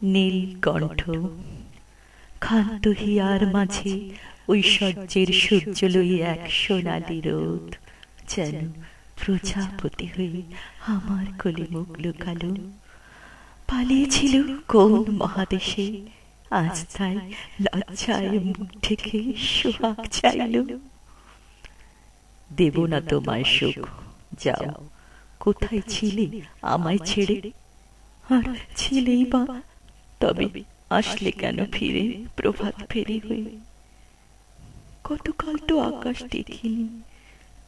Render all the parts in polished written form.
নীলকণ্ঠ। ক্ষান্ত হিয়ার মাঝে ঐশ্বর্যের সূর্য লই এক সোনালি রোদ, যেন প্রজাপতি হয়ে আমার কোলে মুখ লুকালো। পালিয়েছিল কোন মহাদেশে, আজ তাই লজ্জায় মুখ ঢেকে সোহাগ চাইল। দেব না তোমায় সুখ, যাও, কোথায় ছিলে আমায় ছেড়ে? আর ছিলেই বা, তবে আসলে কেন ফিরে প্রভাত ফেরি হয়ে? কতকাল তো আকাশ দেখিনি,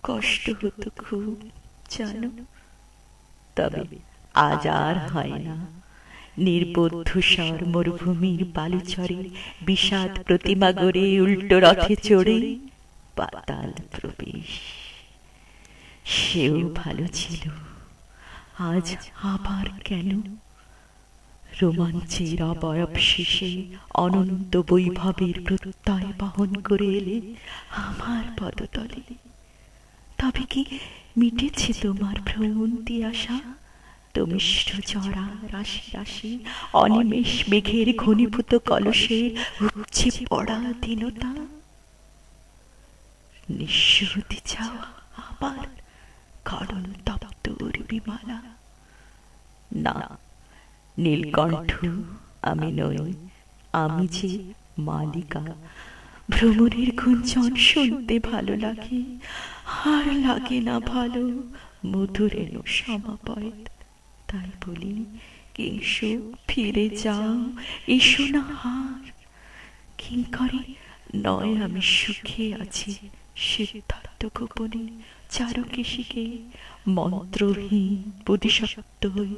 কষ্ট হতো খুব জানো। তবে আজ আর হয় না। নির্বোধ ধূসর মরুভূমির বালুচরে বিষাদ প্রতিমা গড়ে উল্টো রথে চড়ে পাতাল প্রবেশ। সেও ভালো ছিল, আজ আবার কেন? রোমাঞ্চের অবয়ব শেষে অনন্ত বৈভবের প্রত্যয় বহন করে এলে আমার পদতলে। তবে কি মিটেছে তোমার ভ্রমন্তি আশা? তমিষ্ঠ জরা রাশি রাশি অনিমেষ মেঘের ঘনীভূত কলসের উপচে পড়া দীনতা? নিঃস্ব হতে চাও আবার কারণ তপ্তর বিমালা? না নীলকণ্ঠ, আমি নই, আমি যে মালিকা। ভ্রমরের গুঞ্জন শুনতে ভালো লাগে, আর লাগে না ভালো মধুর এলো সমাপয়েত। তাই বলি কিংসু ফিরে যাও, এসো না হার। কিঙ্করে নয়, আমি সুখে আছি সিদ্ধার্থ গোপনে চারুকেশিকে মন্ত্রহীন বোধিসত্ত্ব হই।